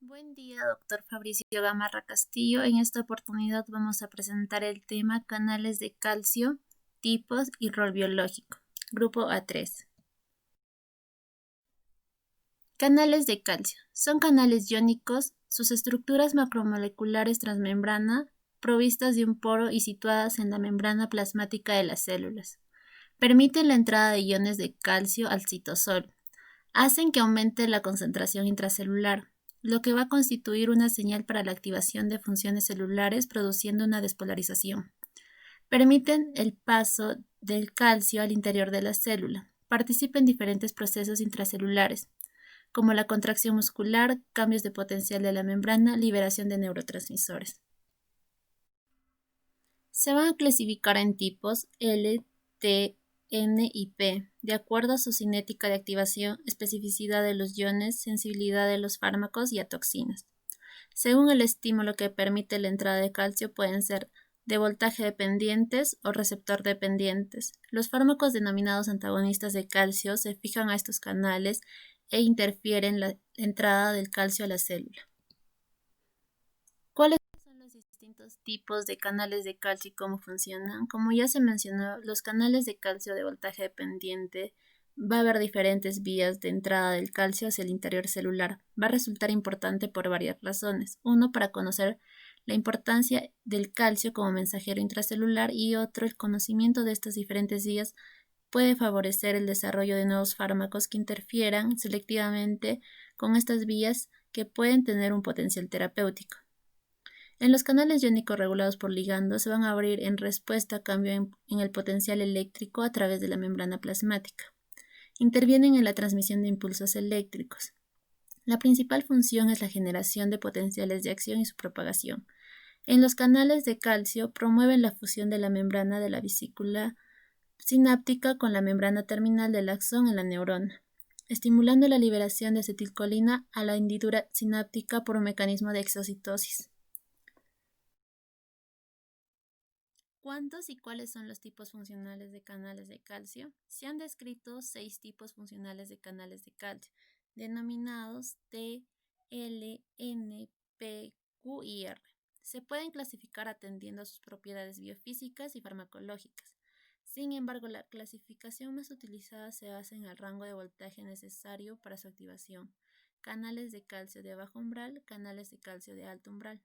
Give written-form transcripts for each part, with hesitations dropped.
Buen día, doctor Fabricio Gamarra Castillo. En esta oportunidad vamos a presentar el tema canales de calcio, tipos y rol biológico. Grupo A3. Canales de calcio. Son canales iónicos, sus estructuras macromoleculares transmembrana, provistas de un poro y situadas en la membrana plasmática de las células. Permiten la entrada de iones de calcio al citosol. Hacen que aumente la concentración intracelular, lo que va a constituir una señal para la activación de funciones celulares produciendo una despolarización. Permiten el paso del calcio al interior de la célula. Participa en diferentes procesos intracelulares, como la contracción muscular, cambios de potencial de la membrana, liberación de neurotransmisores. Se van a clasificar en tipos L, T, N y P, de acuerdo a su cinética de activación, especificidad de los iones, sensibilidad de los fármacos y a toxinas. Según el estímulo que permite la entrada de calcio, pueden ser de voltaje dependientes o receptor dependientes. Los fármacos denominados antagonistas de calcio se fijan a estos canales e interfieren la entrada del calcio a la célula. ¿Cuáles son los distintos tipos de canales de calcio y cómo funcionan? Como ya se mencionó, los canales de calcio de voltaje dependiente va a haber diferentes vías de entrada del calcio hacia el interior celular. Va a resultar importante por varias razones. Uno, para conocer la importancia del calcio como mensajero intracelular, y otro, el conocimiento de estas diferentes vías puede favorecer el desarrollo de nuevos fármacos que interfieran selectivamente con estas vías que pueden tener un potencial terapéutico. En los canales iónicos regulados por ligandos se van a abrir en respuesta a cambio en el potencial eléctrico a través de la membrana plasmática. Intervienen en la transmisión de impulsos eléctricos. La principal función es la generación de potenciales de acción y su propagación. En los canales de calcio promueven la fusión de la membrana de la vesícula sináptica con la membrana terminal del axón en la neurona, estimulando la liberación de acetilcolina a la hendidura sináptica por un mecanismo de exocitosis. ¿Cuántos y cuáles son los tipos funcionales de canales de calcio? Se han descrito 6 tipos funcionales de canales de calcio, denominados T, L, N, P, Q y R. Se pueden clasificar atendiendo a sus propiedades biofísicas y farmacológicas. Sin embargo, la clasificación más utilizada se basa en el rango de voltaje necesario para su activación. Canales de calcio de bajo umbral, canales de calcio de alto umbral.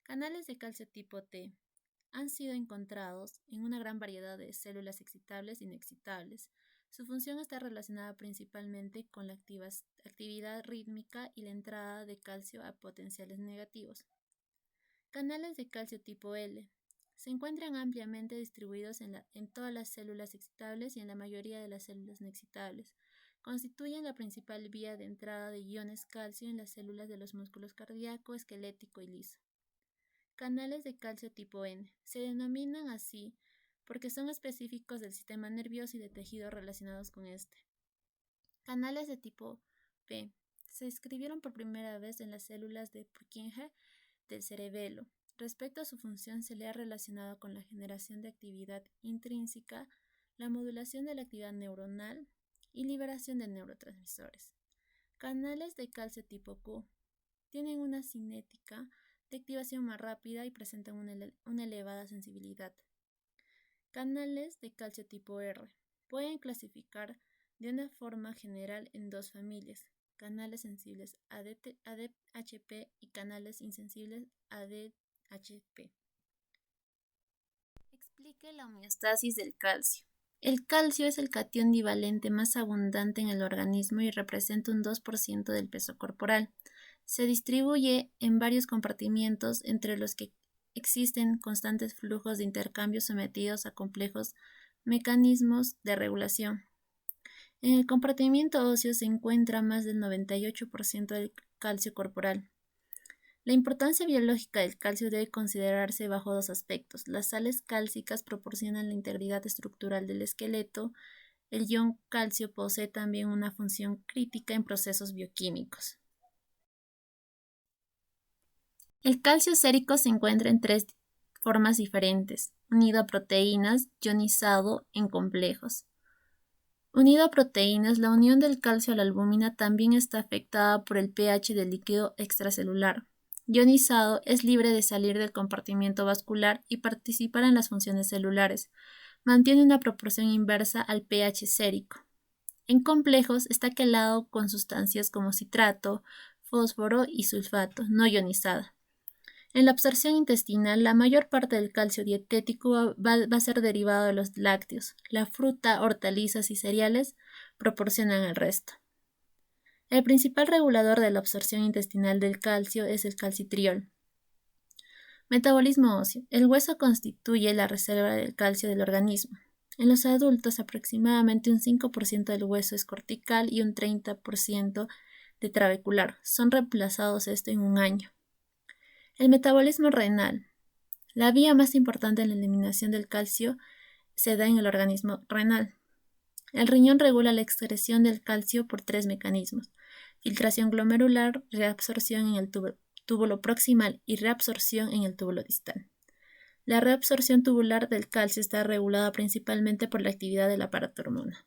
Canales de calcio tipo T han sido encontrados en una gran variedad de células excitables y no excitables. Su función está relacionada principalmente con la actividad rítmica y la entrada de calcio a potenciales negativos. Canales de calcio tipo L se encuentran ampliamente distribuidos en todas las células excitables y en la mayoría de las células no excitables. Constituyen la principal vía de entrada de iones calcio en las células de los músculos cardíaco, esquelético y liso. Canales de calcio tipo N se denominan así porque son específicos del sistema nervioso y de tejidos relacionados con este. Canales de tipo P se describieron por primera vez en las células de Purkinje del cerebelo. Respecto a su función, se le ha relacionado con la generación de actividad intrínseca, la modulación de la actividad neuronal y liberación de neurotransmisores. Canales de calcio tipo Q tienen una cinética de activación más rápida y presentan una elevada sensibilidad. Canales de calcio tipo R pueden clasificar de una forma general en dos familias: canales sensibles ADHP y canales insensibles ADHP. Explique la homeostasis del calcio. El calcio es el catión divalente más abundante en el organismo y representa un 2% del peso corporal. Se distribuye en varios compartimientos, entre los que existen constantes flujos de intercambio sometidos a complejos mecanismos de regulación. En el compartimiento óseo se encuentra más del 98% del calcio corporal. La importancia biológica del calcio debe considerarse bajo dos aspectos. Las sales cálcicas proporcionan la integridad estructural del esqueleto. El ion calcio posee también una función crítica en procesos bioquímicos. El calcio sérico se encuentra en 3 formas diferentes: unido a proteínas, ionizado en complejos. Unido a proteínas, la unión del calcio a la albúmina también está afectada por el pH del líquido extracelular. Ionizado, es libre de salir del compartimiento vascular y participar en las funciones celulares. Mantiene una proporción inversa al pH sérico. En complejos está quelado con sustancias como citrato, fósforo y sulfato, no ionizada. En la absorción intestinal, la mayor parte del calcio dietético va a ser derivado de los lácteos. La fruta, hortalizas y cereales proporcionan el resto. El principal regulador de la absorción intestinal del calcio es el calcitriol. Metabolismo óseo. El hueso constituye la reserva del calcio del organismo. En los adultos, aproximadamente un 5% del hueso es cortical y un 30% de trabecular. Son reemplazados en un año. El metabolismo renal. La vía más importante en la eliminación del calcio se da en el organismo renal. El riñón regula la excreción del calcio por 3 mecanismos: filtración glomerular, reabsorción en el túbulo proximal y reabsorción en el túbulo distal. La reabsorción tubular del calcio está regulada principalmente por la actividad del aparato hormonal.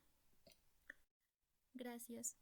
Gracias.